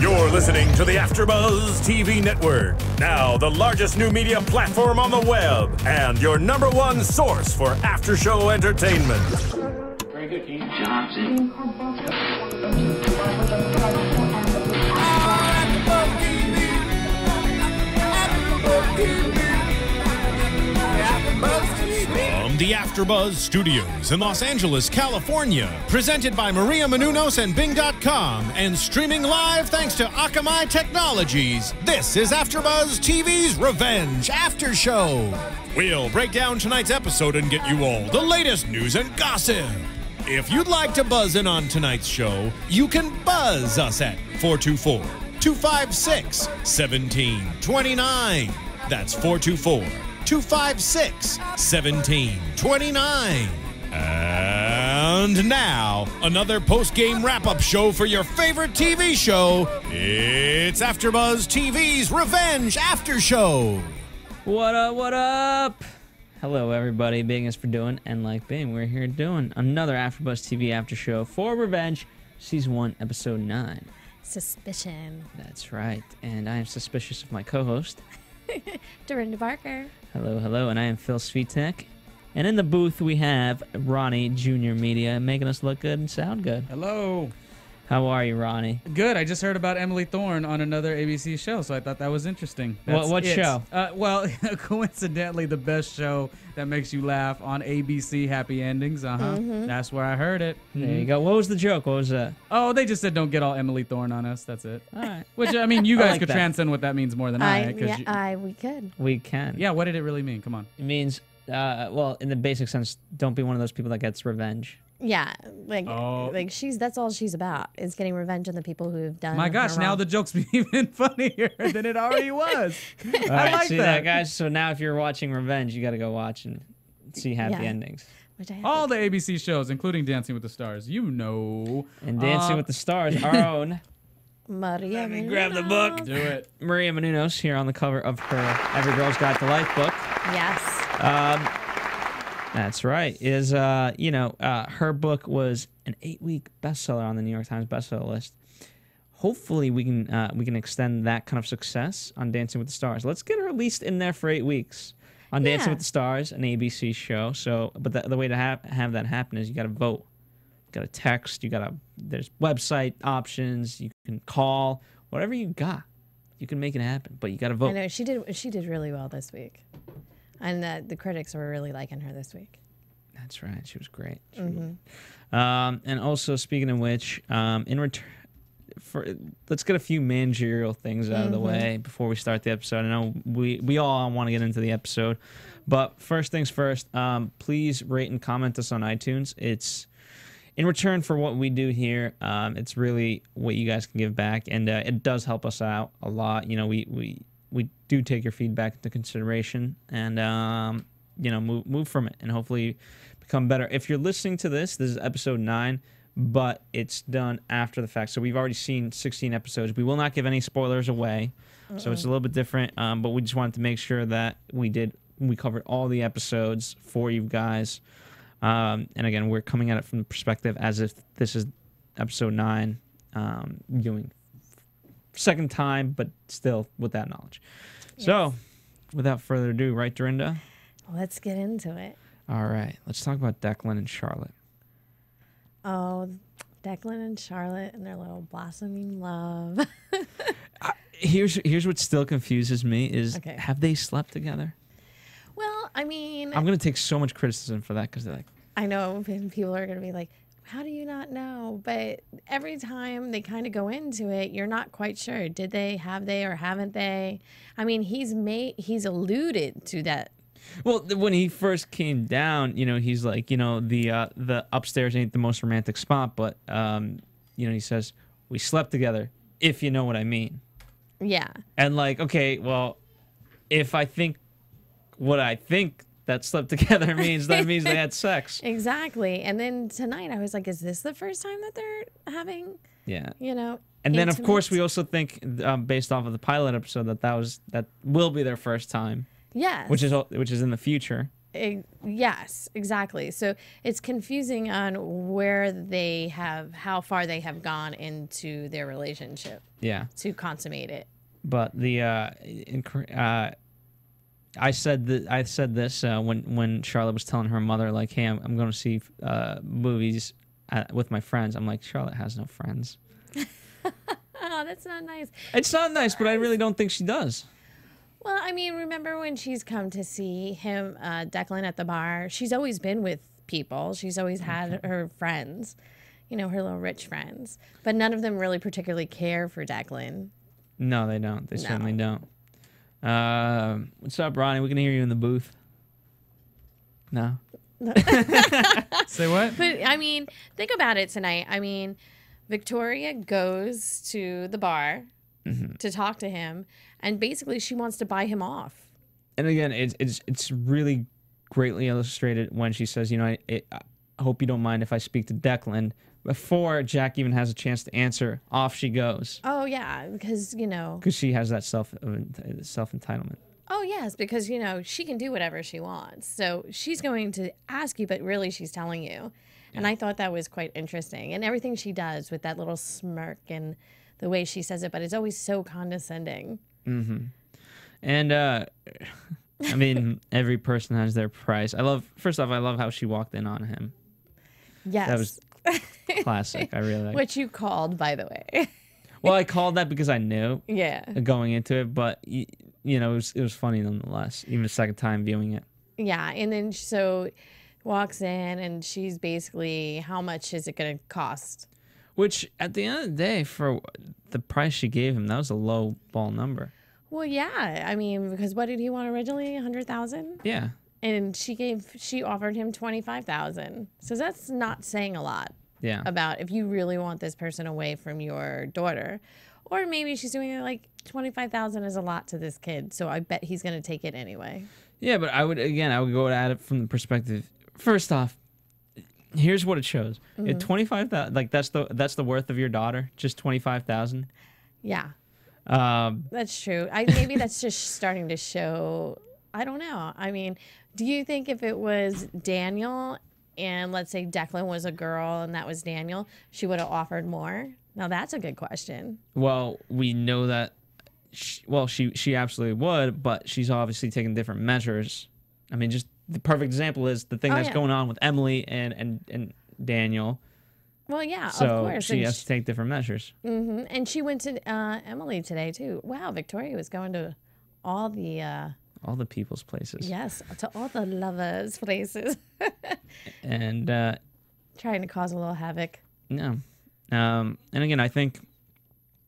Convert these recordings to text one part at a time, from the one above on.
You're listening to the AFTERBUZZ TV Network, now the largest new media platform on the web, and your #1 source for after-show entertainment. Very good, King Johnson. From the AFTERBUZZ Studios in Los Angeles, California, presented by Maria Menounos and Bing.com, and streaming live thanks to Akamai Technologies, this is AFTERBUZZ TV's Revenge After Show. We'll break down tonight's episode and get you all the latest news and gossip. If you'd like to buzz in on tonight's show, you can buzz us at 424-256-1729. That's 424-256-1729. And now, another post-game wrap-up show for your favorite TV show. It's AFTERBUZZ TV's Revenge After Show. What up, what up? Hello, everybody. Bing is for doing, and like Bing, we're here doing another AFTERBUZZ TV After Show for Revenge, Season 1, Episode 9. Suspicion. That's right, and I am suspicious of my co-host, Dorinda Barker. Hello, hello, and I am Phil Svitek. And in the booth, we have Ronnie Jr. Media, making us look good and sound good. Hello. How are you, Ronnie? Good. I just heard about Emily Thorne on another ABC show, so I thought that was interesting. What show? Well, coincidentally, the best show that makes you laugh on ABC, Happy Endings. That's where I heard it. There you go. What was the joke? What was that? Oh, they just said don't get all Emily Thorne on us. That's it. All right. Which, I mean, you guys like could that. transcend what that means more than I. We could. We can. Yeah, what did it really mean? Come on. It means, well, in the basic sense, don't be one of those people that gets revenge. Yeah, like that's all she's about is getting revenge on the people who have done. My gosh, her now wrong. the joke's even funnier than it already was. All I right, like see that. guys. So now, if you're watching Revenge, you got to go watch and see happy Yeah. endings. Which I have All to- the ABC shows, including Dancing with the Stars. You know. And Dancing with the Stars, our own Maria. grab the book. Do it. Maria Menounos here on the cover of her Every Girl's Guide to Life book. Yes. That's right. Her book was an 8-week bestseller on the New York Times bestseller list. Hopefully, we can extend that kind of success on Dancing with the Stars. Let's get her at least in there for 8 weeks on Dancing Yeah. with the Stars, an ABC show. So, but the way to have that happen is you got to vote. You got to text. There's website options. You can call. Whatever you got, you can make it happen. But you got to vote. I know she did really well this week, and the critics were really liking her this week. That's right. She was great. And also, speaking of which, in return, let's get a few managerial things out of the way before we start the episode. I know we all want to get into the episode, but first things first. Please rate and comment us on iTunes. It's in return for what we do here. It's really what you guys can give back, and it does help us out a lot. You know, we do take your feedback into consideration, and move from it, and hopefully become better. If you're listening to this is episode 9, but it's done after the fact. So we've already seen 16 episodes. We will not give any spoilers away, so it's a little bit different. But we just wanted to make sure that we covered all the episodes for you guys. And again, we're coming at it from the perspective as if this is episode 9, viewing second time, but still with that knowledge. Yes. So, without further ado, right, Dorinda? Let's get into it. All right, let's talk about Declan and Charlotte. Oh, Declan and Charlotte and their little blossoming love. Here's what still confuses me is, Okay. have they slept together? Well, I mean, I'm going to take so much criticism for that because they're like, I know people are going to be like, how do you not know? But every time they kind of go into it, you're not quite sure. Did they, have they, or haven't they? I mean, he's alluded to that. well, when he first came down, he's like, the upstairs ain't the most romantic spot, but, he says, we slept together, if you know what I mean. Yeah. And like, okay, well, if I think what I think that slept together means, that means they had sex. Exactly. And then tonight I was like, is this the first time that they're having, Yeah. And then, of course, we also think, based off of the pilot episode, that will be their first time. Yes. Which is in the future. Yes, exactly. So it's confusing on how far they have gone into their relationship Yeah. to consummate it. But I said this when Charlotte was telling her mother, like, hey, I'm going to see movies with my friends. I'm like, Charlotte has no friends. Oh, that's not nice. It's not nice, but I really don't think she does. Well, I mean, remember when she's come to see him, Declan, at the bar? She's always been with people. She's always had her friends, her little rich friends. But none of them really particularly care for Declan. No, they don't. They certainly don't. What's up, Ronnie? We can hear you in the booth. No. Say what? But, I mean, think about it tonight. I mean, Victoria goes to the bar to talk to him, and basically she wants to buy him off. And again, it's really greatly illustrated when she says, I hope you don't mind if I speak to Declan. Before Jack even has a chance to answer, off she goes. Oh, yeah, because, Because she has that self-entitlement. Oh, yes, because, she can do whatever she wants. So she's going to ask you, but really she's telling you. And I thought that was quite interesting. And everything she does with that little smirk and the way she says it, but it's always so condescending. Mm-hmm. And, I mean, every person has their price. First off, I love how she walked in on him. Yes. That was classic. I really like. Which you called, by the way. Well, I called that because I knew. Yeah. Going into it, but it was funny nonetheless. Even the second time viewing it. Yeah, and then so walks in and she's basically, how much is it going to cost? Which at the end of the day, for the price she gave him, that was a low ball number. Well, yeah. I mean, because what did he want originally? 100,000? Yeah. And she offered him 25,000. So that's not saying a lot. Yeah. About if you really want this person away from your daughter. Or maybe she's doing it like 25,000 is a lot to this kid, so I bet he's going to take it anyway. Yeah, but I would go at it from the perspective. First off, here's what it shows. At 25,000, like that's the worth of your daughter, just 25,000. Yeah. That's true. Maybe that's just starting to show. I don't know. I mean, do you think if it was Daniel and let's say Declan was a girl and that was Daniel, she would have offered more? Now that's a good question. Well, we know that. She absolutely would, but she's obviously taking different measures. I mean, just the perfect example is the thing that's going on with Emily and Daniel. Well, yeah, so of course. She has to take different measures. Mm-hmm. And she went to Emily today too. Wow, Victoria was going to all the people's places. Yes, to all the lovers' places. And trying to cause a little havoc. No. And again, I think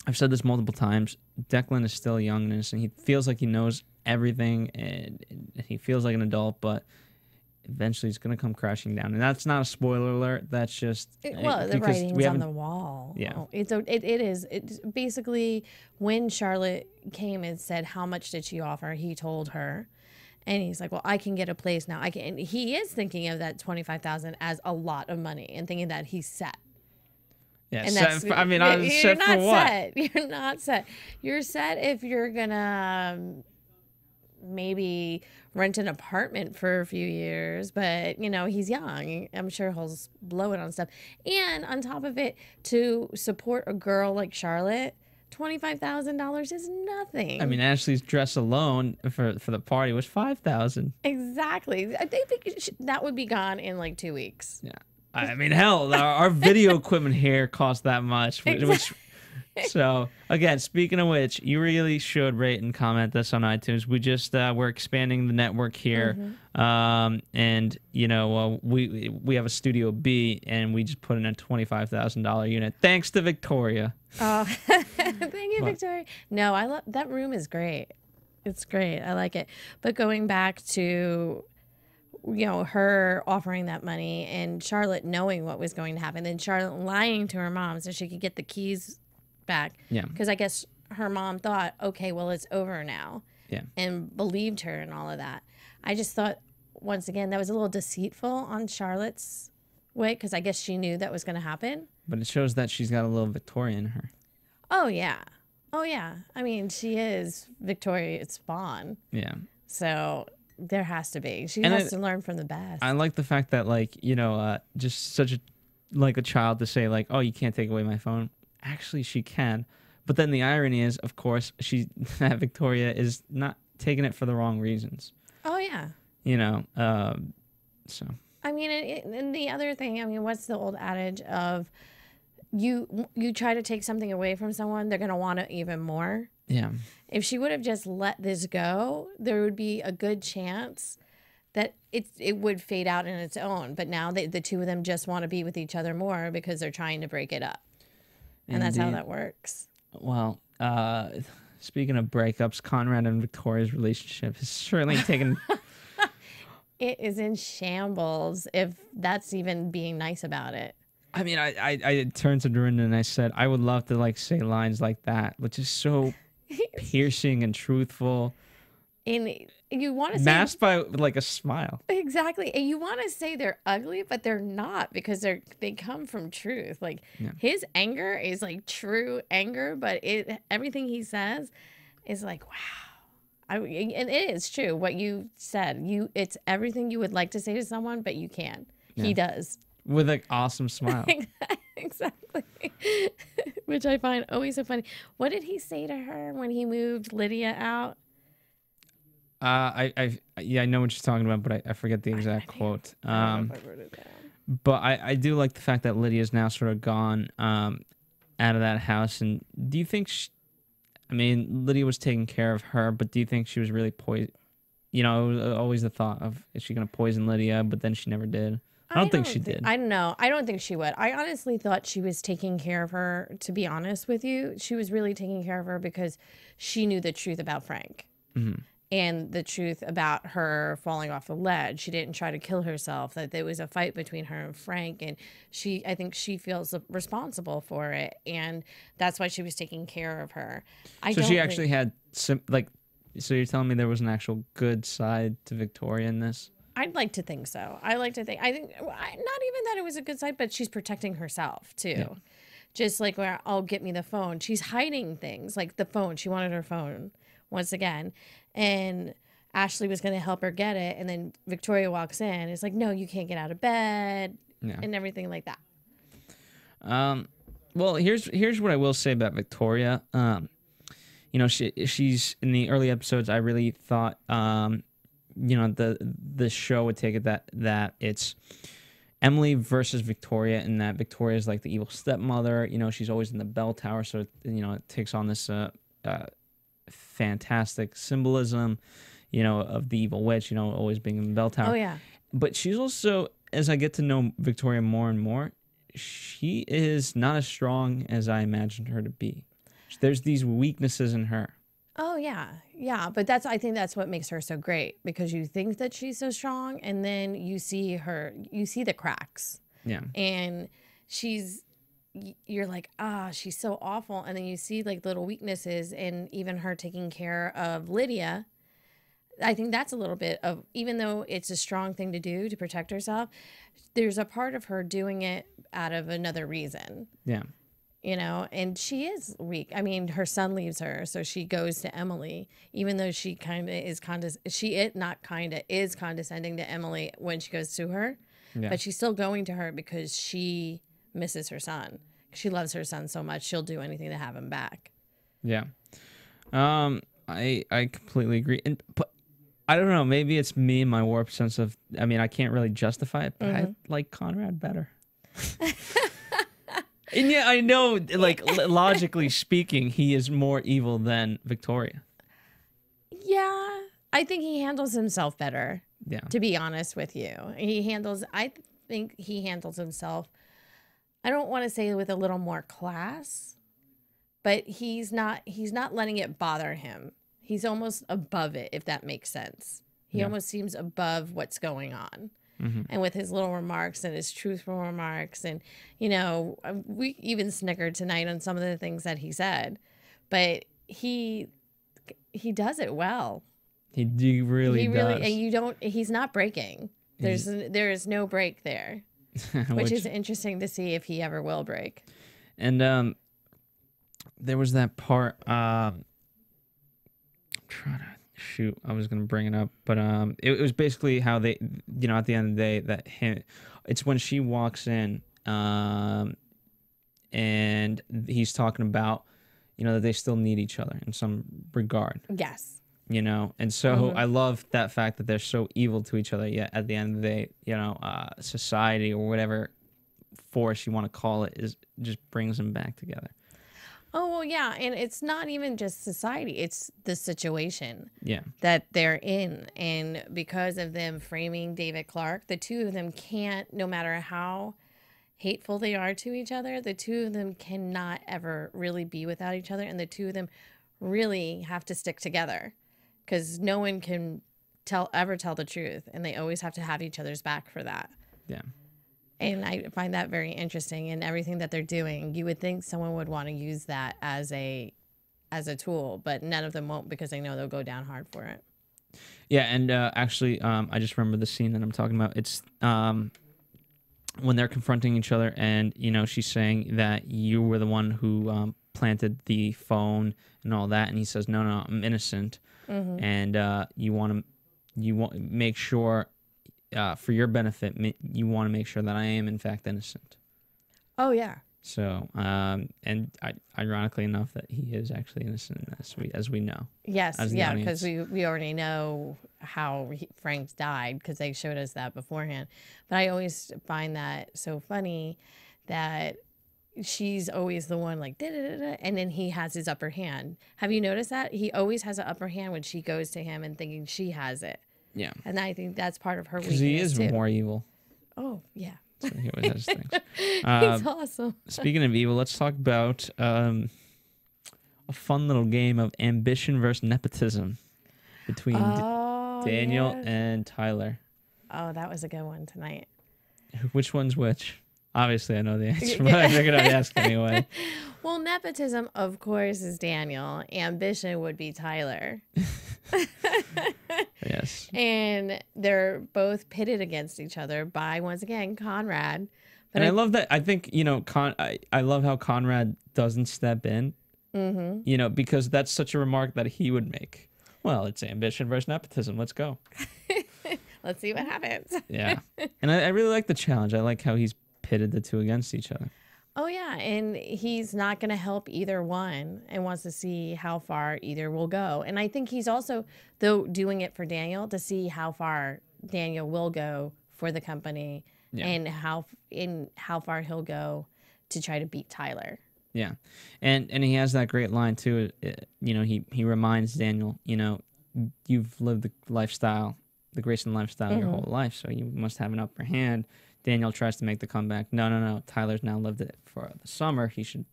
I've said this multiple times. Declan is still young and innocent. He feels like he knows everything and he feels like an adult, but eventually he's going to come crashing down. And that's not a spoiler alert. That's just the writing's on the wall. Yeah. Oh, it is. It's basically when Charlotte came and said, how much did she offer? He told her. And he's like, well, I can get a place now. I can. And he is thinking of that 25,000 as a lot of money and thinking that he's set. Yeah, and that's, I mean, I'm you're set not for what? Set. You're not set. You're set if you're gonna maybe rent an apartment for a few years, but he's young. I'm sure he'll blow it on stuff. And on top of it, to support a girl like Charlotte, $25,000 is nothing. I mean, Ashley's dress alone for the party was $5,000. Exactly. I think that would be gone in like 2 weeks. Yeah. I mean, hell, our video equipment here cost that much. So, again, speaking of which, you really should rate and comment this on iTunes. We just, we're expanding the network here. Mm-hmm. And, we have a Studio B, and we just put in a $25,000 unit. Thanks to Victoria. Oh, thank you, Victoria. No, I love that room is great. It's great. I like it. But going back to her offering that money and Charlotte knowing what was going to happen, and Charlotte lying to her mom so she could get the keys back. Yeah. Because I guess her mom thought, okay, well, it's over now. Yeah. And believed her and all of that. I just thought, once again, that was a little deceitful on Charlotte's way because I guess she knew that was going to happen. But it shows that she's got a little Victoria in her. Oh, yeah. Oh, yeah. I mean, she is Victoria's spawn. Yeah. So There has to be. She And has to learn from the best. I like the fact that, like, you know, just such a child to say, like, oh, you can't take away my phone. Actually, she can. But then the irony is, of course, that Victoria is not taking it for the wrong reasons. Oh, yeah. You know, so. I mean, and the other thing, I mean, what's the old adage of you try to take something away from someone, they're going to want it even more. Yeah. If she would have just let this go, there would be a good chance that it would fade out in its own. But now the two of them just want to be with each other more because they're trying to break it up. And that's how that works. Well, speaking of breakups, Conrad and Victoria's relationship has certainly taken... It is in shambles, if that's even being nice about it. I mean, I turned to Dorinda and I said, I would love to, like, say lines like that, which is so piercing and truthful. And you want to say... Masked by, like, a smile. Exactly. And you want to say they're ugly, but they're not, because they come from truth. Like, his anger is, like, true anger, but everything he says is like, wow. And it is true what you said. It's everything you would like to say to someone, but you can't. Yeah. He does. With an awesome smile. Exactly. Which I find always so funny. What did he say to her when he moved Lydia out? I know what you're talking about, but I forget the exact quote. I don't know if I wrote it down. But I do like the fact that Lydia's now sort of gone out of that house. And do you think I mean, Lydia was taking care of her, but do you think she was really poisoned? You know, it was always the thought of, is she going to poison Lydia? But then she never did. I don't think she did. I don't know. I don't think she would. I honestly thought she was taking care of her, to be honest with you. She was really taking care of her because she knew the truth about Frank. Mm-hmm. And the truth about her falling off the ledge. She didn't try to kill herself. That there was a fight between her and Frank, and I think she feels responsible for it, and that's why she was taking care of her. So she actually had some, like, so you're telling me there was an actual good side to Victoria in this? I'd like to think so. I think not even that it was a good side, but she's protecting herself too. Yeah. Just like, where, oh, get me the phone. She's hiding things, like the phone. She wanted her phone once again. And Ashley was going to help her get it. And then Victoria walks in. It's like, no, you can't get out of bed, and everything like that. Well, here's what I will say about Victoria. You know, she's in the early episodes, I really thought, you know, the show would take it that it's Emily versus Victoria, and that Victoria is like the evil stepmother. You know, she's always in the bell tower. So, you know, it takes on this fantastic symbolism, you know, of the evil witch, you know, always being in the bell tower. Oh, yeah. But she's also, as I get to know Victoria more and more, she is not as strong as I imagined her to be. There's these weaknesses in her. Oh, yeah. Yeah. But I think that's what makes her so great, because you think that she's so strong, and then you see the cracks. Yeah. And you're like, she's so awful. And then you see like little weaknesses, and even her taking care of Lydia. I think that's a little bit of, even though it's a strong thing to do to protect herself, there's a part of her doing it out of another reation. Yeah. You know, and she is weak. I mean, her son leaves her, so she goes to Emily, even though she kind of is is condescending to Emily when she goes to her. Yeah. But she's still going to her because she misses her son. She loves her son so much, she'll do anything to have him back. Yeah. I completely agree. But I don't know, maybe it's me and my warped sense of, I mean, I can't really justify it, but I like Conrad better. And yeah, I know, like, logically speaking, he is more evil than Victoria. Yeah, I think he handles himself better. Yeah. To be honest with you, I think he handles himself, I don't want to say with a little more class, but he's not letting it bother him. He's almost above it, if that makes sense. He almost seems above what's going on. Mm-hmm. And with his little remarks and his truthful remarks, and, you know, we even snickered tonight on some of the things that he said, but he does it well. He really does. And he's not breaking. There is no break there, which is interesting to see if he ever will break. And there was that part, shoot, I was gonna bring it up, but it was basically how they, at the end of the day, it's when she walks in, and he's talking about, that they still need each other in some regard. Yes. And so I love that fact that they're so evil to each other, yet at the end of the day, society or whatever force you want to call it just brings them back together. Oh, well, yeah. And it's not even just society. It's the situation Yeah. that they're in. And because of them framing David Clark, the two of them can't, no matter how hateful they are to each other, the two of them cannot ever really be without each other. And the two of them really have to stick together because no one can ever tell the truth. And they always have to have each other's back for that. Yeah. And I find that very interesting in everything that they're doing. You would think someone would want to use that as a tool, but none of them won't because they know they'll go down hard for it. Yeah, and actually, I just remember the scene that I'm talking about. It's when they're confronting each other, and she's saying that you were the one who planted the phone and all that, and he says, "No, I'm innocent," and you want to make sure. For your benefit, you want to make sure that I am in fact innocent. Oh yeah. So, and ironically enough, that he is actually innocent, as we know. Yes, yeah, audience. because we already know how Frank died because they showed us that beforehand. But I always find that so funny that she's always the one like da-da-da-da, and then he has his upper hand. Have you noticed that he always has an upper hand when she goes to him and thinking she has it? Yeah, and I think that's part of her weakness because he is too. more evil. Oh yeah, so he always has things. He's awesome. Speaking of evil, let's talk about a fun little game of ambition versus nepotism between Daniel and Tyler. Oh, that was a good one tonight. Which one's which? Obviously, I know the answer, but I figured I'd ask anyway. Well, nepotism, of course, is Daniel. Ambition would be Tyler. Yes. And they're both pitted against each other by, once again, Conrad. But I love that. I think, I love how Conrad doesn't step in, because that's such a remark that he would make. Well, it's ambition versus nepotism. Let's go. Let's see what happens. Yeah. And I really like the challenge. I like how he's pitted the two against each other. Oh, yeah. And he's not going to help either one and wants to see how far either will go. And I think he's also, though, doing it for Daniel to see how far Daniel will go for the company and how far he'll go to try to beat Tyler. Yeah. And he has that great line, too. He reminds Daniel, you've lived the lifestyle, the Grayson lifestyle your whole life, so you must have an upper hand. Daniel tries to make the comeback. No. Tyler's now lived it for the summer. He should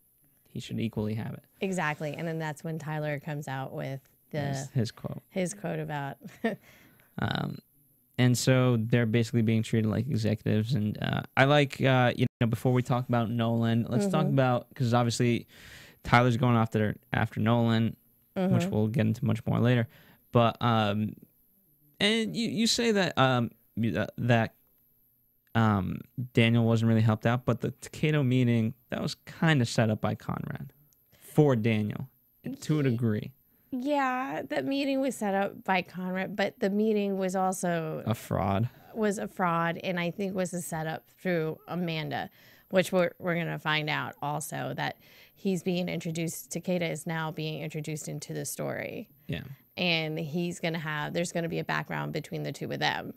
equally have it. Exactly. And then that's when Tyler comes out with his quote. His quote about. And so they're basically being treated like executives. And I like, before we talk about Nolan, let's talk about, because obviously Tyler's going after Nolan, which we'll get into much more later. But and you say that Daniel wasn't really helped out, but the Takeda meeting, that was kind of set up by Conrad for Daniel to a degree. Yeah, the meeting was set up by Conrad, but the meeting was also a fraud. And I think was a setup through Amanda, which we're going to find out also that he's being introduced. Takeda is now being introduced into the story. Yeah. And there's going to be a background between the two of them.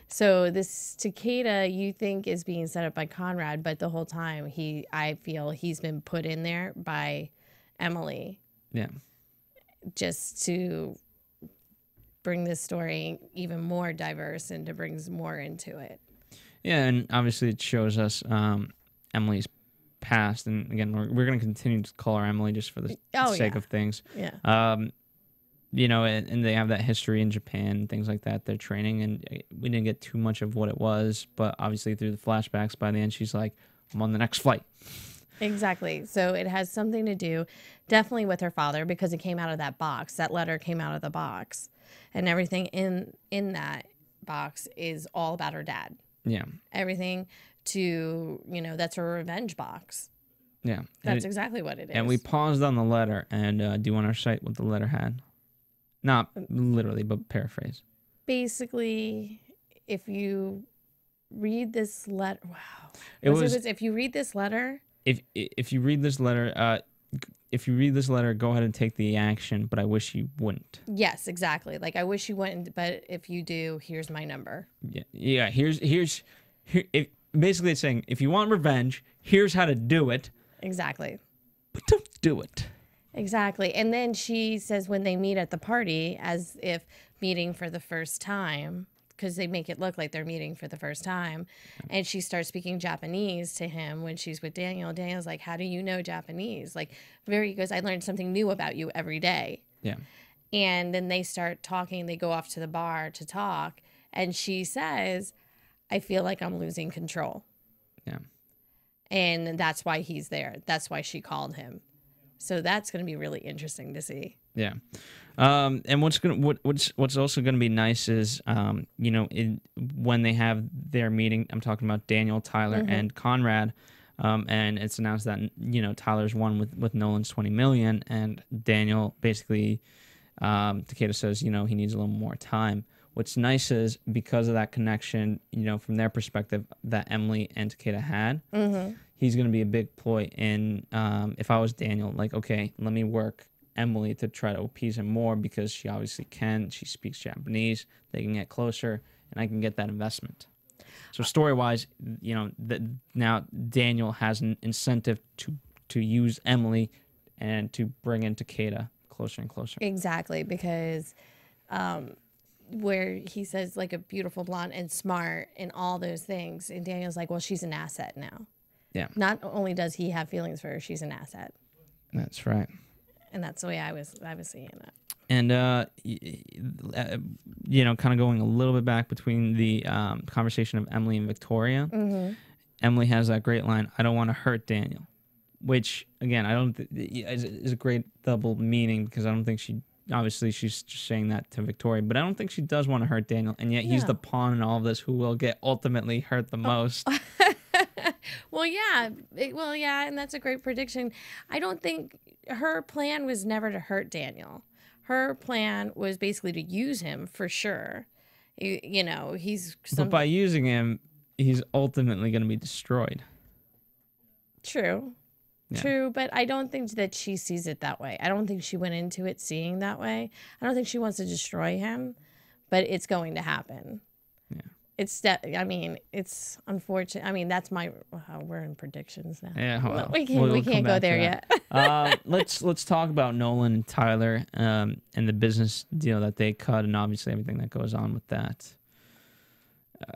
So this Takeda you think is being set up by Conrad, but the whole time I feel he's been put in there by Emily. Yeah. Just to bring this story even more diverse and to bring more into it. Yeah, and obviously it shows us Emily's past, and again we're going to continue to call her Emily just for the sake of things. Yeah. And they have that history in Japan and things like that. They're training, and we didn't get too much of what it was, but obviously through the flashbacks, by the end she's like, I'm on the next flight. Exactly. So it has something to do definitely with her father because it came out of that box. That letter came out of the box. And everything in that box is all about her dad. Yeah. Everything that's her revenge box. Yeah. That's exactly what it is. And we paused on the letter, and do you want to cite what the letter had? Not literally, but paraphrase. Basically, if you read this letter, wow. If you read this letter, if you read this letter, go ahead and take the action, but I wish you wouldn't. Yes, exactly. Like, I wish you wouldn't, but if you do, here's my number. Yeah. Here's basically it's saying, if you want revenge, here's how to do it. Exactly. But don't do it. Exactly. And then she says when they meet at the party, as if meeting for the first time, because they make it look like they're meeting for the first time. And she starts speaking Japanese to him when she's with Daniel. Daniel's like, how do you know Japanese? Like, he goes, I learned something new about you every day. Yeah. And then they start talking. They go off to the bar to talk. And she says, I feel like I'm losing control. Yeah. And that's why he's there. That's why she called him. So that's going to be really interesting to see. Yeah. And what's also gonna be nice is when they have their meeting, I'm talking about Daniel, Tyler, and Conrad, and it's announced that Tyler's won with Nolan's 20 million, and Daniel basically Takeda says he needs a little more time. What's nice is because of that connection, from their perspective that Emily and Takeda had, he's gonna be a big ploy in if I was Daniel, like, okay, let me work Emily to try to appease him more because she obviously can. She speaks Japanese. They can get closer, and I can get that investment. So story-wise, now Daniel has an incentive to use Emily and to bring in Takeda closer and closer. Exactly, because where he says like a beautiful blonde and smart and all those things, and Daniel's like, well, she's an asset now. Yeah. Not only does he have feelings for her, she's an asset. That's right. And that's the way I was seeing it. And kind of going a little bit back between the conversation of Emily and Victoria. Emily has that great line, "I don't want to hurt Daniel," which again I don't is a great double meaning because I don't think she's just saying that to Victoria, but I don't think she does want to hurt Daniel, and yet he's the pawn in all of this who will get ultimately hurt the most. Well, yeah, and that's a great prediction. I don't think her plan was never to hurt Daniel. Her plan was basically to use him for sure. But by using him, he's ultimately going to be destroyed. True. Yeah. True, but I don't think that she sees it that way. I don't think she went into it seeing that way. I don't think she wants to destroy him, but it's going to happen. Yeah. It's unfortunate. I mean, that's we're in predictions now. Yeah, well, we can't go there yet. Let's talk about Nolan and Tyler and the business deal that they cut, and obviously everything that goes on with that.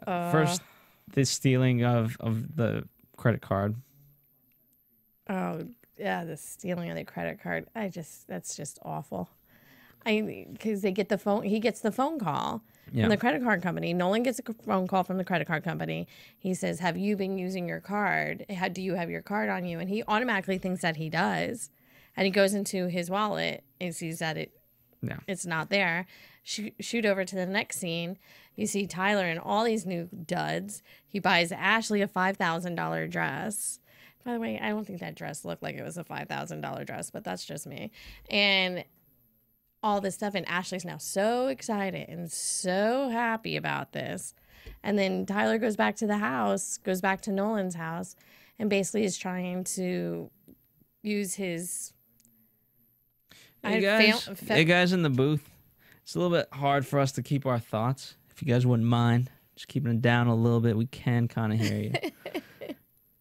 First, the stealing of the credit card. Oh yeah, the stealing of the credit card. That's just awful. Because he gets the phone call from the credit card company. Nolan gets a phone call from the credit card company. He says, have you been using your card? Do you have your card on you? And he automatically thinks that he does. And he goes into his wallet and sees that it's not there. Shoot over to the next scene. You see Tyler in all these new duds. He buys Ashley a $5,000 dress. By the way, I don't think that dress looked like it was a $5,000 dress, but that's just me. And all this stuff, and Ashley's now so excited and so happy about this. And then Tyler goes back to Nolan's house, and basically is trying to use his... Hey guys in the booth, it's a little bit hard for us to keep our thoughts. If you guys wouldn't mind just keeping it down a little bit, we can kind of hear you.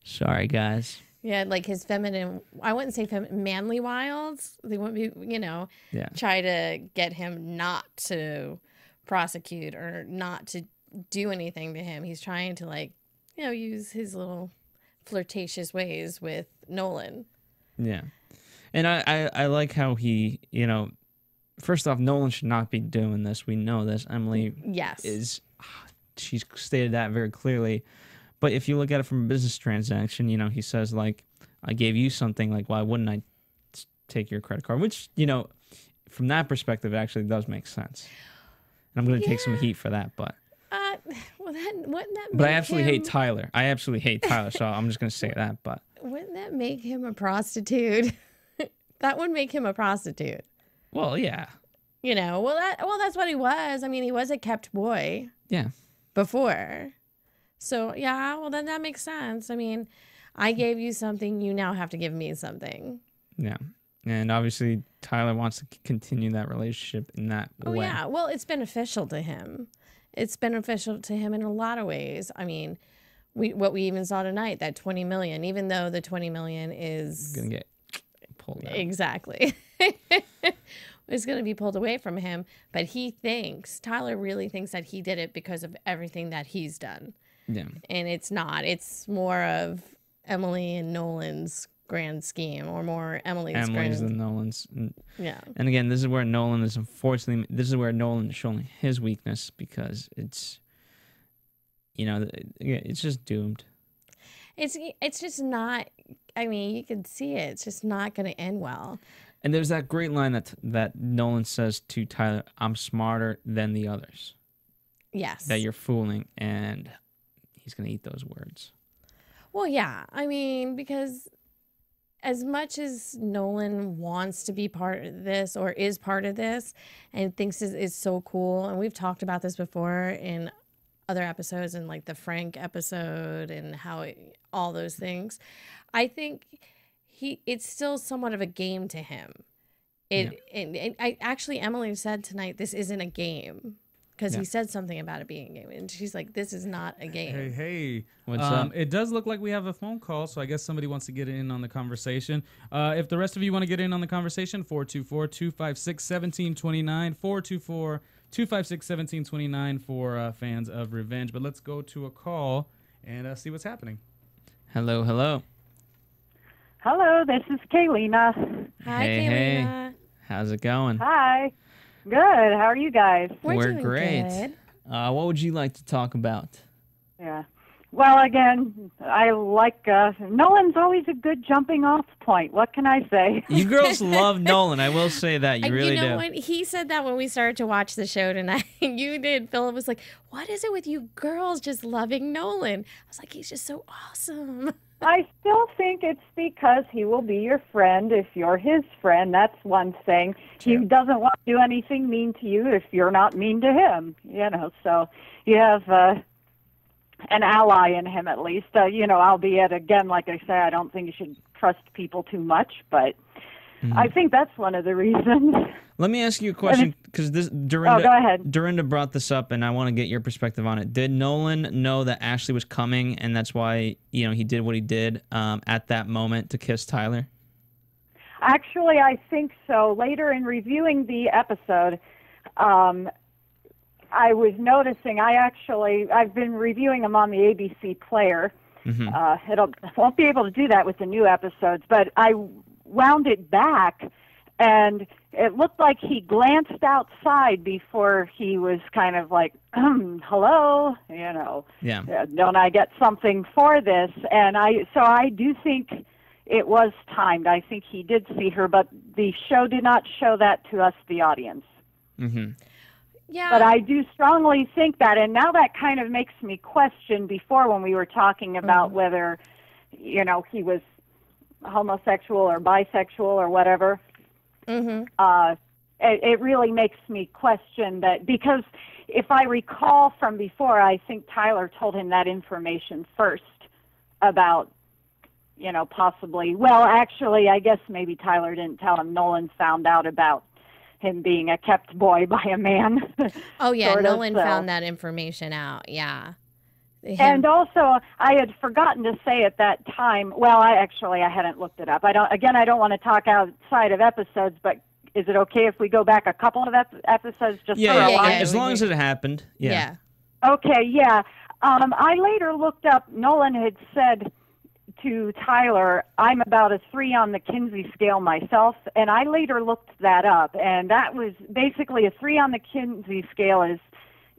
Sorry, guys. Yeah, like his feminine, I wouldn't say manly wilds. They wouldn't be, try to get him not to prosecute or not to do anything to him. He's trying to use his little flirtatious ways with Nolan. Yeah. And I like how he, first off, Nolan should not be doing this. We know this. Emily she's stated that very clearly. But if you look at it from a business transaction, he says, I gave you something, why wouldn't I take your credit card? Which, from that perspective, it actually does make sense. And I'm going to take some heat for that, but... wouldn't that but I absolutely hate Tyler. So I'm just going to say that, but... Wouldn't that make him a prostitute? That would make him a prostitute. Well, yeah. You know, that's what he was. I mean, he was a kept boy. Yeah. Before. So, yeah, well, then that makes sense. I mean, I gave you something, you now have to give me something. Yeah. And obviously, Tyler wants to continue that relationship in that way. Oh, yeah. Well, it's beneficial to him. It's beneficial to him in a lot of ways. I mean, what we even saw tonight, that 20 million, even though the 20 million is going to get pulled out. Exactly. It's going to be pulled away from him. But Tyler really thinks that he did it because of everything that he's done. Yeah. And it's not. It's more of Emily and Nolan's grand scheme, or more Emily's than Nolan's. Yeah. And again, this is where Nolan is showing his weakness, because it's, it's just doomed. It's just not. I mean, you can see it. It's just not going to end well. And there's that great line that Nolan says to Tyler, "I'm smarter than the others." Yes. That you're fooling, and he's going to eat those words. Well, yeah. I mean, because as much as Nolan wants to be part of this, or is part of this, and thinks is so cool, and we've talked about this before in other episodes, and like the Frank episode and all those things, I think it's still somewhat of a game to him. Emily said tonight, this isn't a game, because he said something about it being a game, and she's like, this is not a game. Hey, what's up? It does look like we have a phone call, so I guess somebody wants to get in on the conversation. If the rest of you want to get in on the conversation, 424-256-1729, 424-256-1729 for fans of Revenge. But let's go to a call and see what's happening. Hello. Hello, this is Kaylina. Hi, hey. Kaylina. How's it going? Hi. Good. How are you guys? We're doing great. Good. What would you like to talk about? Yeah. Well, again, I like Nolan's always a good jumping off point. What can I say? You girls love Nolan. I will say that. You really do. You know what? He said that when we started to watch the show tonight. You did. Philip was like, what is it with you girls just loving Nolan? I was like, he's just so awesome. I still think it's because he will be your friend if you're his friend. That's one thing. True. He doesn't want to do anything mean to you if you're not mean to him. So you have an ally in him, at least. Albeit, again, like I say, I don't think you should trust people too much, but I think that's one of the reasons. Let me ask you a question, because Dorinda, go ahead. Dorinda brought this up, and I want to get your perspective on it. Did Nolan know that Ashley was coming, and that's why he did what he did at that moment to kiss Tyler? Actually, I think so. Later in reviewing the episode, I was noticing. I've been reviewing them on the ABC Player. Mm-hmm. Won't be able to do that with the new episodes, but I wound it back, and it looked like he glanced outside before he was kind of like, hello, Yeah. Don't I get something for this? And I do think it was timed. I think he did see her, but the show did not show that to us, the audience. Mm-hmm. Yeah. But I do strongly think that, and now that kind of makes me question, before when we were talking about whether, he was homosexual or bisexual or whatever. Mm-hmm. It really makes me question that, because if I recall from before, I think Tyler told him that information first about, possibly. Well, actually, I guess maybe Tyler didn't tell him. Nolan found out about him being a kept boy by a man. Oh, yeah, Nolan found that information out, yeah. And also, I had forgotten to say at that time, well, I hadn't looked it up. I don't want to talk outside of episodes, but is it okay if we go back a couple of episodes just for a line? As long as it happened, yeah. Okay, yeah. I later looked up, Nolan had said to Tyler, I'm about a 3 on the Kinsey scale myself, and I later looked that up, and that was basically a 3 on the Kinsey scale is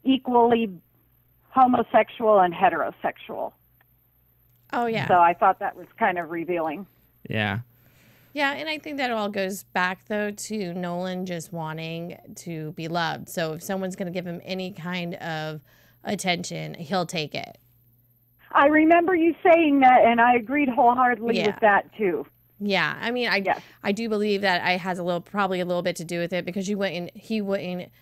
equally homosexual and heterosexual. Oh, yeah. So I thought that was kind of revealing. Yeah. Yeah, and I think that all goes back, though, to Nolan just wanting to be loved. So if someone's going to give him any kind of attention, he'll take it. I remember you saying that, and I agreed wholeheartedly with that, too. Yeah, I mean, Yes. I do believe that it has probably a little bit to do with it, because he wouldn't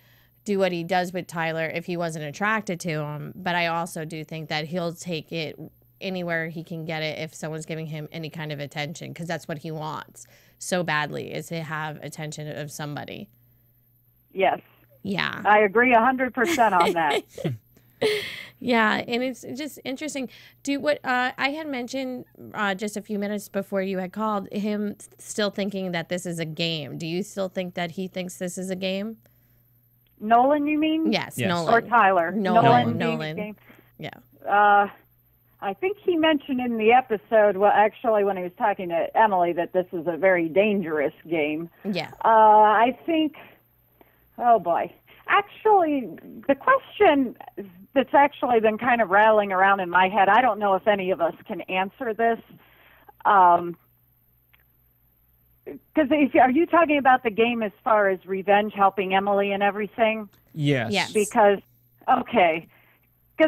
do what he does with Tyler if he wasn't attracted to him. But I also do think that he'll take it anywhere he can get it if someone's giving him any kind of attention, because that's what he wants so badly, is to have attention of somebody. Yes. Yeah. I agree 100% on that. Yeah, and it's just interesting. I had mentioned just a few minutes before you had called him still thinking that this is a game. Do you still think that he thinks this is a game? Nolan, you mean? Yes. Yes. Nolan. Or Tyler? Nolan. being a game? Yeah. I think he mentioned in the episode, well, actually, when he was talking to Emily, that this is a very dangerous game. Yeah. I think, oh boy. Actually, the question that's actually been kind of rattling around in my head, I don't know if any of us can answer this. Because are you talking about the game as far as revenge, helping Emily and everything? Yes. Yes. Because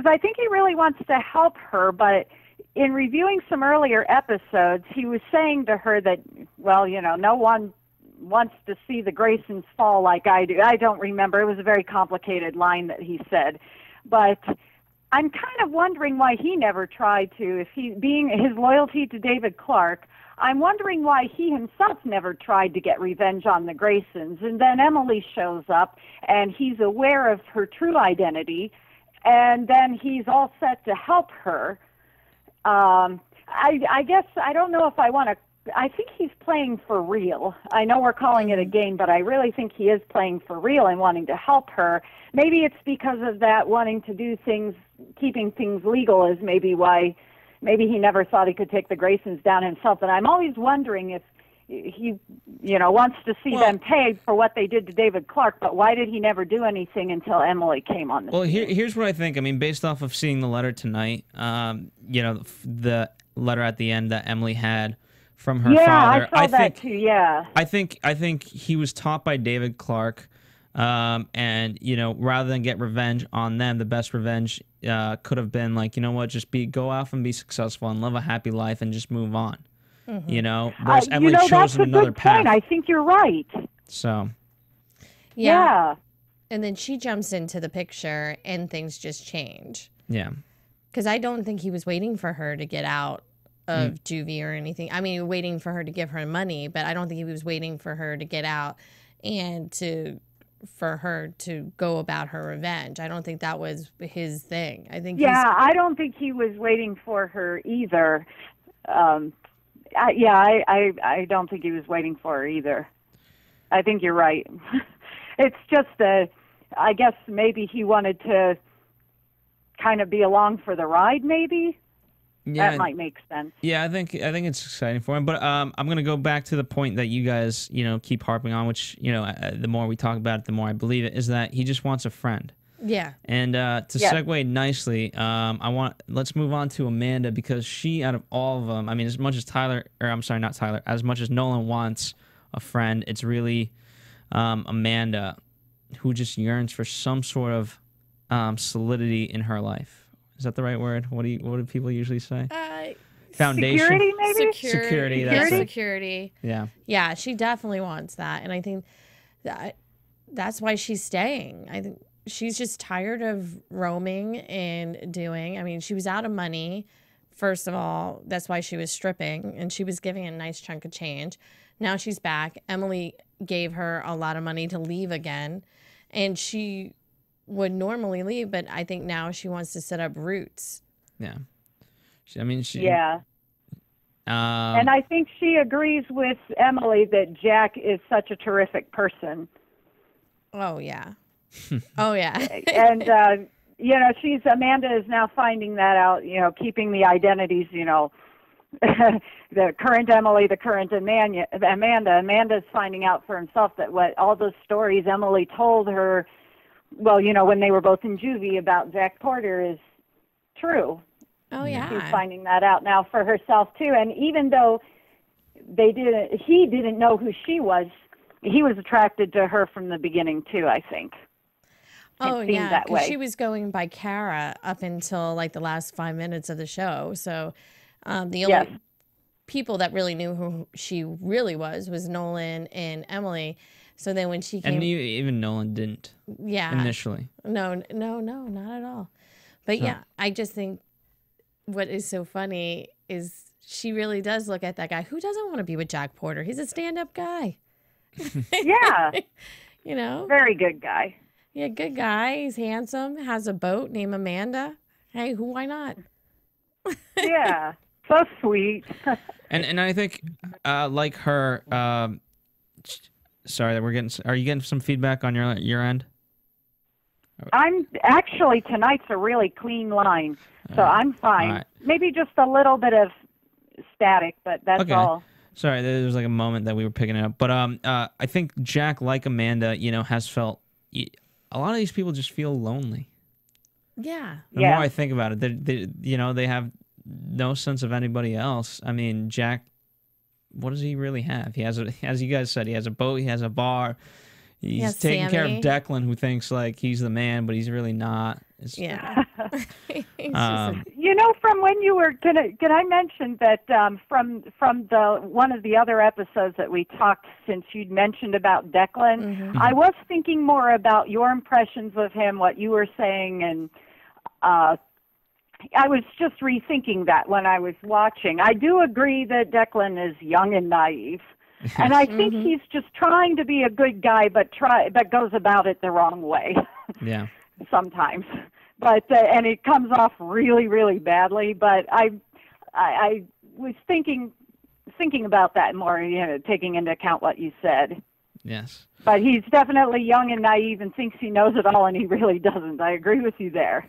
I think he really wants to help her, but in reviewing some earlier episodes, he was saying to her that, well, no one wants to see the Graysons fall like I do. I don't remember. It was a very complicated line that he said. But I'm kind of wondering why he never tried to, being his loyalty to David Clark, I'm wondering why he himself never tried to get revenge on the Graysons. And then Emily shows up, and he's aware of her true identity, and then he's all set to help her. I guess I don't know if I want to. I think he's playing for real. I know we're calling it a game, but I really think he is playing for real and wanting to help her. Maybe it's because of that wanting to do things, keeping things legal is maybe why. Maybe he never thought he could take the Graysons down himself. And I'm always wondering if he, wants to see them paid for what they did to David Clark, but why did he never do anything until Emily came on the scene? Well, here's what I think. I mean, based off of seeing the letter tonight, the letter at the end that Emily had from her father. I saw that too. Yeah. I think he was taught by David Clark, and rather than get revenge on them, the best revenge could have been like, just go off and be successful and live a happy life and just move on. Mm-hmm. Whereas Emily chose another path. I think you're right. So. Yeah. And then she jumps into the picture and things just change. Yeah. Because I don't think he was waiting for her to get out of juvie or anything. I mean, waiting for her to give her money, but I don't think he was waiting for her to get out and for her to go about her revenge. I don't think that was his thing. I think I don't think he was waiting for her either. I don't think he was waiting for her either. I think you're right. It's just I guess maybe he wanted to kind of be along for the ride, maybe. Yeah, that might make sense. Yeah, I think it's exciting for him. But I'm gonna go back to the point that you guys keep harping on, which the more we talk about it, the more I believe it, is that he just wants a friend. Yeah. And to segue nicely, let's move on to Amanda, because she, out of all of them, I mean, as much as as much as Nolan wants a friend, it's really Amanda who just yearns for some sort of solidity in her life. Is that the right word? What do people usually say? Foundation. Security, maybe? Security. Security. Yeah. Yeah, she definitely wants that. And I think that's why she's staying. I think she's just tired of roaming and doing. I mean, she was out of money, first of all. That's why she was stripping, and she was giving a nice chunk of change. Now she's back. Emily gave her a lot of money to leave again, and she would normally leave, but I think now she wants to set up roots. Yeah. Yeah. And I think she agrees with Emily that Jack is such a terrific person. Oh, yeah. Oh, yeah. And, Amanda is now finding that out, keeping the identities, the current Emily, the current Amanda. Amanda's finding out for himself that all those stories Emily told her, well, when they were both in juvie about Jack Porter is true. Oh, yeah. She's finding that out now for herself, too. And even though he didn't know who she was, he was attracted to her from the beginning, too, I think. Oh, yeah, because she was going by Kara up until, like, the last 5 minutes of the show. So the people that really knew who she really was Nolan and Emily. So then when she came, And even Nolan didn't. Yeah. Initially. No, not at all. But yeah, I just think what is so funny is she really does look at that guy. Who doesn't want to be with Jack Porter? He's a stand-up guy. Yeah. You know? Very good guy. Yeah, good guy. He's handsome, has a boat named Amanda. Hey, why not? Yeah. So sweet. And I think, like her, sorry that we're getting. Are you getting some feedback on your end? I'm actually, tonight's a really clean line, so I'm fine. Right. Maybe just a little bit of static, but that's Okay. all. Sorry, there was like a moment that we were picking it up, but I think Jack, like Amanda, has felt. A lot of these people just feel lonely. Yeah. The more I think about it, they have no sense of anybody else. I mean, Jack, what does he really have? He has, as you guys said, he has a boat, he has a bar. He's taking care of Declan, who thinks like he's the man, but he's really not. Yeah. From when you were can I mention that from the one of the other episodes that we talked, since you'd mentioned about Declan, I was thinking more about your impressions of him, what you were saying, and I was just rethinking that when I was watching. I do agree that Declan is young and naive. And I think he's just trying to be a good guy, but goes about it the wrong way. Yeah. Sometimes, but and it comes off really, really badly. But I was thinking about that more, taking into account what you said. Yes. But he's definitely young and naive and thinks he knows it all, and he really doesn't. I agree with you there.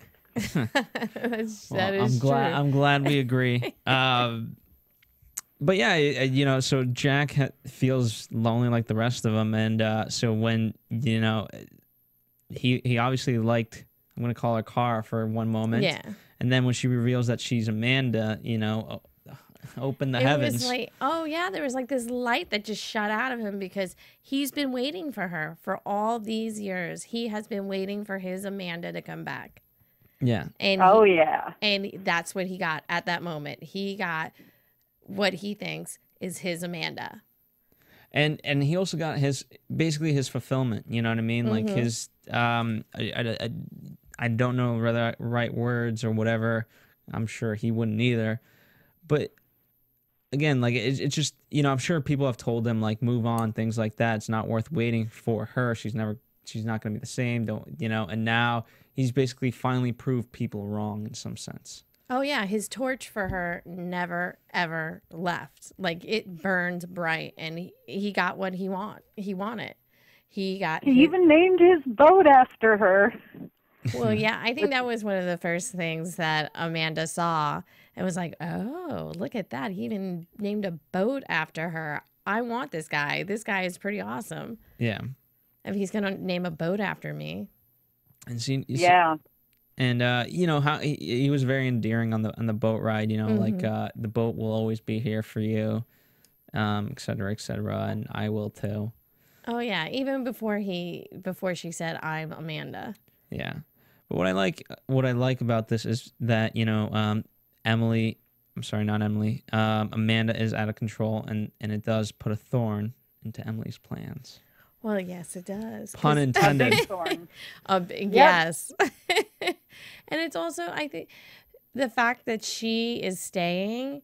That is true. I'm glad we agree. But yeah, so Jack feels lonely like the rest of them, and so when he obviously liked, I'm gonna call her Cara for one moment, and then when she reveals that she's Amanda, open the heavens. It was like, oh yeah, there was like this light that just shot out of him because he's been waiting for her for all these years. He has been waiting for his Amanda to come back. Yeah. And and that's what he got at that moment. He got what he thinks is his Amanda. And he also got basically his fulfillment, you know what I mean? Like his I don't know the right words or whatever. I'm sure he wouldn't either. But again, like it's just, I'm sure people have told him like move on, things like that. It's not worth waiting for her. She's not going to be the same, and now he's basically finally proved people wrong in some sense. Oh yeah, his torch for her never ever left. Like it burned bright, and he got what he wanted. He even named his boat after her. Well, yeah, I think that was one of the first things that Amanda saw and was like, "Oh, look at that! He even named a boat after her. I want this guy. This guy is pretty awesome. Yeah, if he's gonna name a boat after me." And see, yeah. And how he was very endearing on the boat ride. Like the boat will always be here for you, et cetera, and I will too. Oh yeah, even before she said I'm Amanda. Yeah, but what I like about this is that Emily, I'm sorry, not Emily, Amanda is out of control, and it does put a thorn into Emily's plans. Well, yes, it does. Pun intended. Yes. And it's also, I think, the fact that she is staying,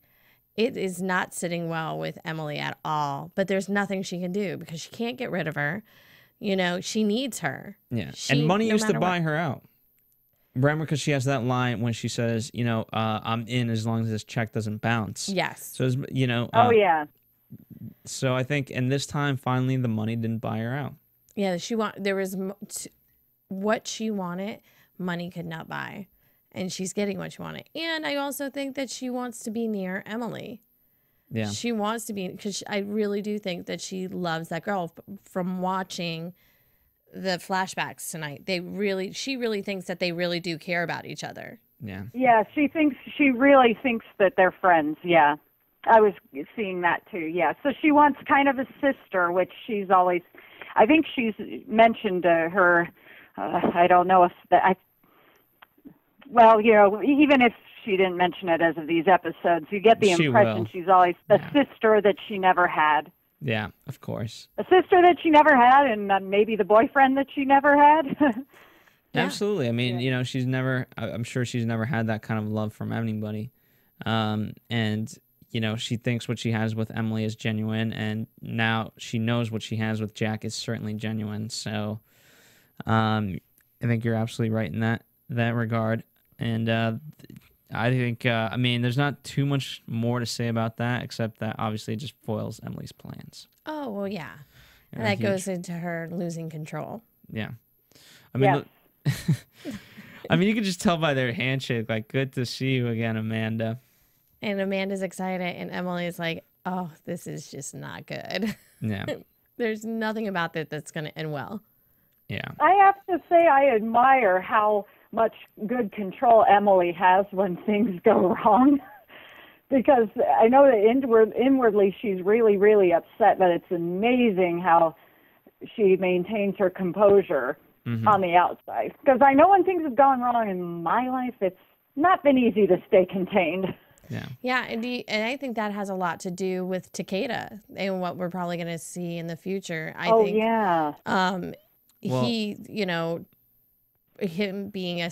it is not sitting well with Emily at all. But there's nothing she can do because she can't get rid of her. She needs her. Yeah. And money used to buy her out. Remember, because she has that line when she says, I'm in as long as this check doesn't bounce. Yes. So, oh, yeah. So I think, and this time, finally, the money didn't buy her out. Yeah, there was what she wanted, money could not buy, and she's getting what she wanted. And I also think that she wants to be near Emily. Yeah, she wants to be, because I really do think that she loves that girl. From watching the flashbacks tonight, she really thinks that they really do care about each other. Yeah. Yeah, she really thinks that they're friends. Yeah. I was seeing that too, yeah. So she wants kind of a sister, which she's always, I think she's mentioned to her, I don't know if that, even if she didn't mention it as of these episodes. You get the She impression will. she's always the sister that she never had. Yeah, of course. A sister that she never had, and maybe the boyfriend that she never had. Absolutely. I mean, you know, she's never. I'm sure she's never had that kind of love from anybody, and you know, she thinks what she has with Emily is genuine, and now she knows what she has with Jack is certainly genuine. So, I think you're absolutely right in that regard, and I think, I mean, there's not too much more to say about that, except that obviously it just foils Emily's plans. Oh, well, yeah. Yeah, And that huge. goes into her losing control. Yeah. I mean, Yes. I mean, you can just tell by their handshake, like, good to see you again, Amanda. And Amanda's excited, and Emily's like, oh, this is just not good. Yeah. There's nothing about it that's going to end well. Yeah. I have to say I admire how much good control Emily has when things go wrong. Because I know that inwardly she's really, really upset, but it's amazing how she maintains her composure on the outside. Because I know when things have gone wrong in my life, it's not been easy to stay contained. Yeah. Yeah, and I think that has a lot to do with Takeda and what we're probably going to see in the future. I think, yeah. he, you know, him being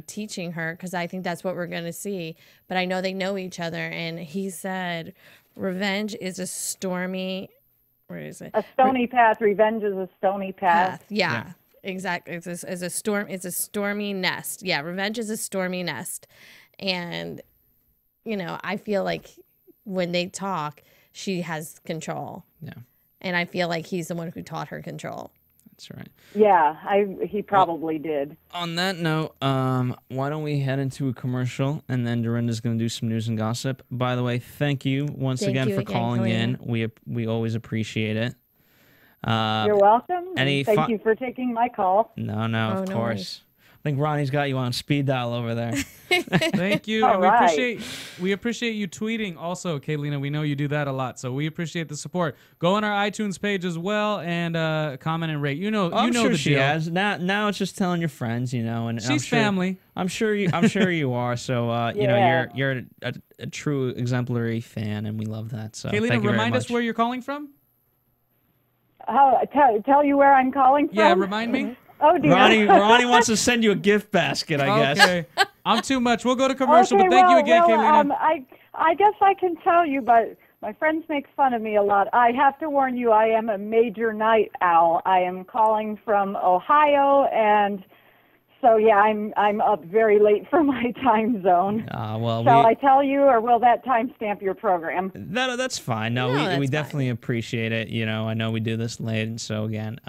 teaching her, because I think that's what we're going to see. But I know they know each other, and he said, "Revenge is a stormy, where is it? A stony path. Revenge is a stony path. Yeah, exactly. It's a storm. It's a stormy nest. Yeah, revenge is a stormy nest, and you know, I feel like when they talk, she has control. Yeah. And I feel like he's the one who taught her control. That's right. Yeah, he probably did. On that note, why don't we head into a commercial, and then Dorinda's going to do some news and gossip. By the way, thank you once Thank again you for again, calling Kalina. in. We always appreciate it. You're welcome. any And thank fi- you for taking my call. No, Oh, of no course. worries. I think Ronnie's got you on speed dial over there. Thank you. All And right. we appreciate you tweeting also, Kaylina. We know you do that a lot, so we appreciate the support. Go on our iTunes page as well and comment and rate. You know I'm sure the she deal. has. Now it's just telling your friends, you know, and I'm She's sure, family. I'm sure you are. So you know, Yeah. you're a true exemplary fan, and we love that. So Kaylina, thank you remind very us much. where you're calling from. Tell you where I'm calling from? Yeah, remind me. Oh, dear. Ronnie wants to send you a gift basket, I guess. Okay. I'm too much. We'll go to commercial, Okay, but thank you well, again, Kaylina. I guess I can tell you, but my friends make fun of me a lot. I have to warn you, I am a major night owl. I am calling from Ohio, and so yeah, I'm up very late for my time zone. Well, Shall I tell you, or will that timestamp your program? that's fine. No, No, we that's definitely appreciate it. You know, I know we do this late, and so again,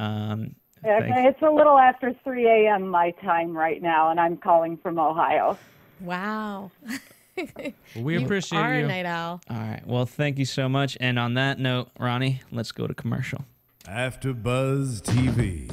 Okay, it's a little after 3 a.m. my time right now, and I'm calling from Ohio. Wow. We You appreciate are you. a night owl. all right. Well, thank you so much. And on that note, Ronnie, let's go to commercial. AfterBuzz TV.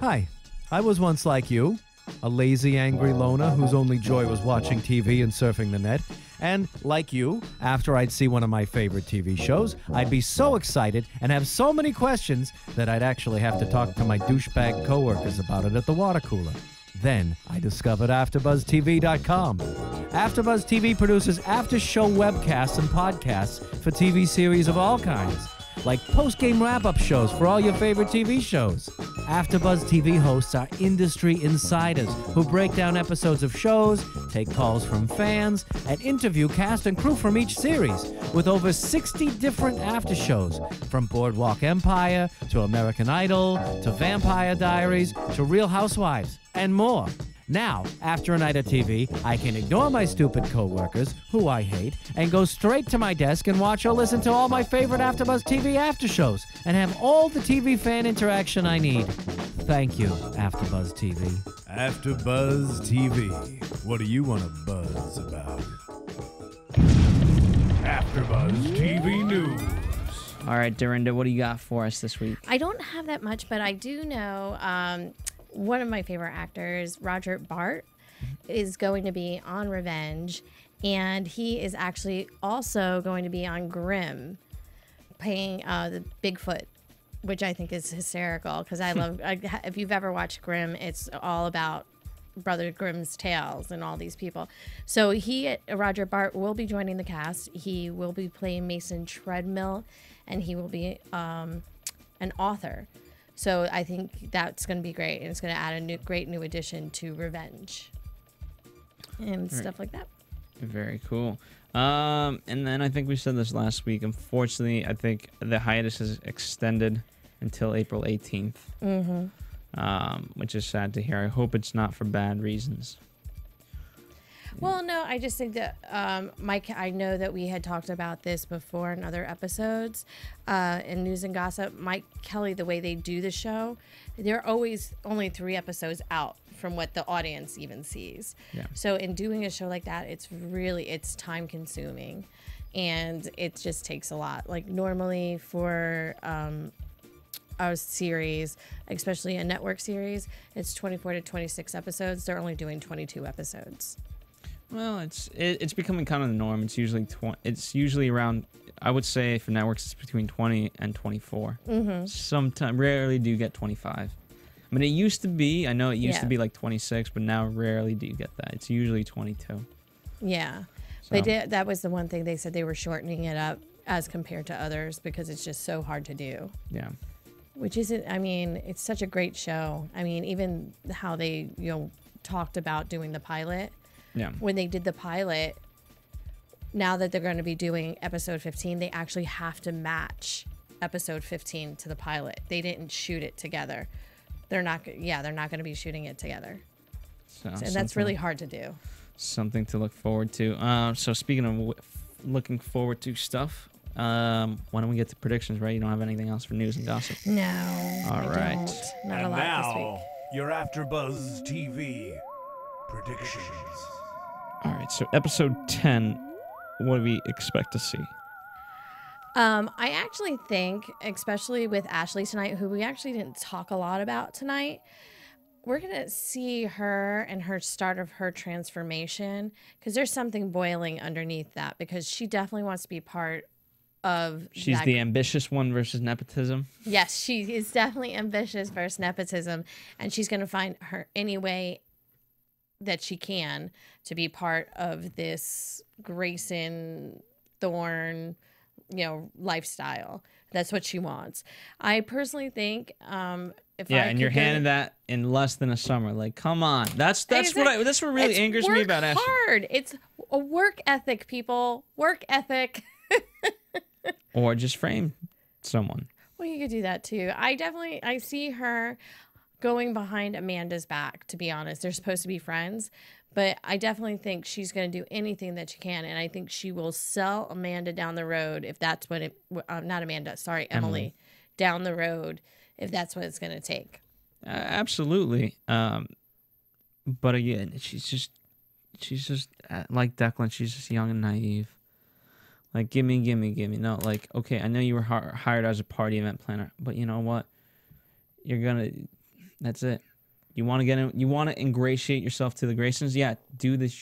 Hi, I was once like you, a lazy, angry loner whose only joy was watching TV and surfing the net. And, like you, after I'd see one of my favorite TV shows, I'd be so excited and have so many questions that I'd actually have to talk to my douchebag coworkers about it at the water cooler. Then I discovered AfterBuzzTV.com. AfterBuzz TV produces after-show webcasts and podcasts for TV series of all kinds, like post-game wrap-up shows for all your favorite TV shows. AfterBuzz TV hosts are industry insiders who break down episodes of shows, take calls from fans, and interview cast and crew from each series, with over 60 different after shows, from Boardwalk Empire to American Idol to Vampire Diaries to Real Housewives, and more. Now, after a night of TV, I can ignore my stupid coworkers, who I hate, and go straight to my desk and watch or listen to all my favorite AfterBuzz TV after shows, and have all the TV fan interaction I need. Thank you, AfterBuzz TV. AfterBuzz TV. What do you want to buzz about? AfterBuzz TV News. All right, Dorinda, what do you got for us this week? I don't have that much, but I do know one of my favorite actors, Roger Bart, is going to be on Revenge, and he is actually also going to be on Grimm, playing the Bigfoot, which I think is hysterical because I love. If you've ever watched Grimm, it's all about Brother Grimm's Tales and all these people. So Roger Bart will be joining the cast. He will be playing Mason Treadmill, and he will be an author. So I think that's going to be great, and it's going to add a great new addition to Revenge and stuff like that. Very cool. And then I think we said this last week. Unfortunately, I think the hiatus is extended until April 18th, which is sad to hear. I hope it's not for bad reasons. Well, no, I just think that Mike, I know that we had talked about this before in other episodes in News and Gossip. Mike Kelly, the way they do the show, they're always only 3 episodes out from what the audience even sees. Yeah. So in doing a show like that, it's time consuming, and it just takes a lot. Like normally for a series, especially a network series, it's 24 to 26 episodes. They're only doing 22 episodes. Well, it's becoming kind of the norm. It's usually around, I would say for networks it's between 20 and 24. Sometimes, rarely do you get 25. I mean, it used to be, I know it used to be like 26, but now rarely do you get that. It's usually 22. Yeah. So. That was the one thing they said, they were shortening it up as compared to others because it's just so hard to do. Yeah. Which isn't, I mean, it's such a great show. I mean, even how they, talked about doing the pilot. Yeah. When they did the pilot, now that they're going to be doing episode 15, they actually have to match episode 15 to the pilot. They didn't shoot it together. They're not going to be shooting it together. And that's really hard to do. Something to look forward to. So speaking of looking forward to stuff, why don't we get to predictions, right? You don't have anything else for news and gossip? No. All right. Don't. Not a lot this week. Your AfterBuzz TV predictions. All right, so episode 10, what do we expect to see? I actually think, especially with Ashley tonight, who we actually didn't talk a lot about tonight, we're going to see her and her start of her transformation, because there's something boiling underneath that, because she definitely wants to be part of She's the ambitious one versus nepotism? Yes, she is definitely ambitious versus nepotism, and she's going to find her any way that she can to be part of this Grayson Thorne, lifestyle. That's what she wants. I personally think and you're handing that in less than a summer. Like, come on. That's what really angers me about Ashley. It's hard. It's a work ethic, people. Work ethic. Or just frame someone. Well, you could do that too. I see her going behind Amanda's back, to be honest. They're supposed to be friends, but I definitely think she's going to do anything that she can, and I think she will sell Amanda down the road if that's what not Amanda, sorry, Emily, down the road if that's what it's going to take. Absolutely. But again, she's just like Declan. She's just young and naive. Like, gimme. No, like, okay, I know you were hired as a party event planner, but you know what? That's it. You want to ingratiate yourself to the Graysons? Yeah, do the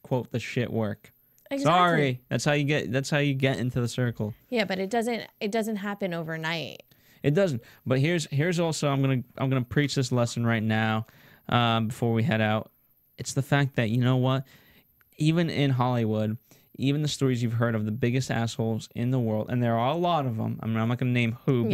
quote the shit work. Exactly. Sorry, that's how you get into the circle. Yeah, but it doesn't happen overnight. It doesn't. But here's also I'm gonna preach this lesson right now, before we head out. It's the fact that, you know what, even in Hollywood, even the stories you've heard of the biggest assholes in the world, and there are a lot of them. I mean, I'm not going to name who,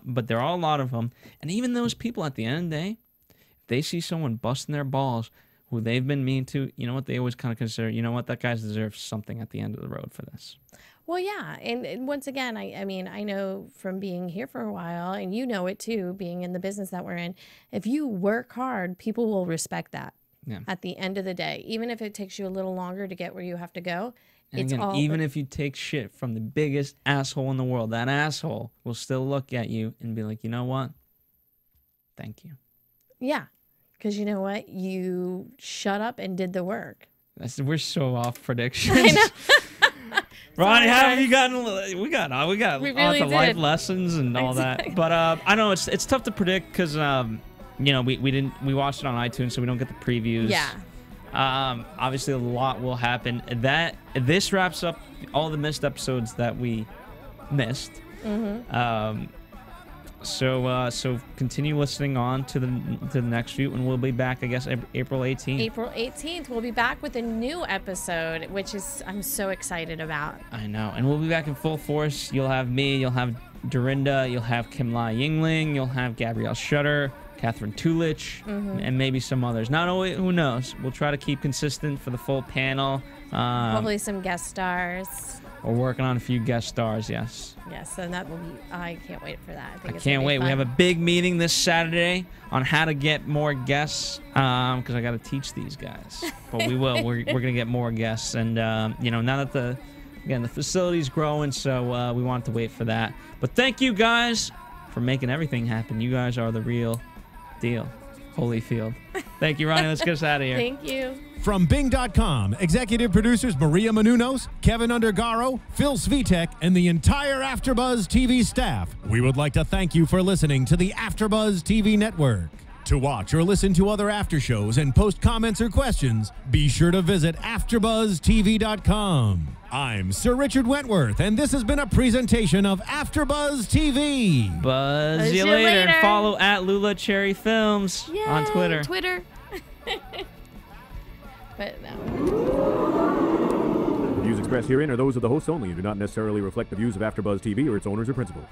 but there are a lot of them. And even those people, at the end of the day, if they see someone busting their balls who they've been mean to, you know what, they always kind of consider, you know what, that guy deserves something at the end of the road for this. Well, yeah. And once again, I mean, I know from being here for a while, and you know it too, being in the business that we're in, if you work hard, people will respect that. Yeah. At the end of the day, even if it takes you a little longer to get where you have to go, even if you take shit from the biggest asshole in the world, that asshole will still look at you and be like, you know what? Thank you. Yeah, because you know what? You shut up and did the work. We're so off predictions. I know. Ronnie, how have you gotten? We got really the life lessons and all that. But I know it's tough to predict because we watched it on iTunes, so we don't get the previews. Yeah. Obviously, a lot will happen. This wraps up all the missed episodes that we missed. So continue listening on to the next shoot, and we'll be back, I guess, April 18th. April 18th, we'll be back with a new episode, which is I'm so excited about. I know, and we'll be back in full force. You'll have me, you'll have Dorinda, you'll have Kim Lai Yingling, you'll have Gabrielle Shutter, Catherine Tulich, and maybe some others. Not always, who knows? We'll try to keep consistent for the full panel. Hopefully some guest stars. We're working on a few guest stars, yes. Yes, and that will be, I can't wait for that. I can't wait. We have a big meeting this Saturday on how to get more guests, because I got to teach these guys. But we will. We're going to get more guests. And, now that the facility's growing, so we wanted to wait for that. But thank you guys for making everything happen. You guys are the real deal. Holyfield. Thank you, Ronnie. Let's get us out of here. Thank you. From Bing.com, executive producers Maria Menounos, Kevin Undergaro, Phil Svitek, and the entire AfterBuzz TV staff, we would like to thank you for listening to the AfterBuzz TV network. To watch or listen to other after shows and post comments or questions, be sure to visit AfterBuzzTV.com. I'm Sir Richard Wentworth, and this has been a presentation of AfterBuzz TV. Buzz you later. And follow at Lula Cherry Films on Twitter. But no. The views expressed herein are those of the hosts only and do not necessarily reflect the views of AfterBuzz TV or its owners or principals.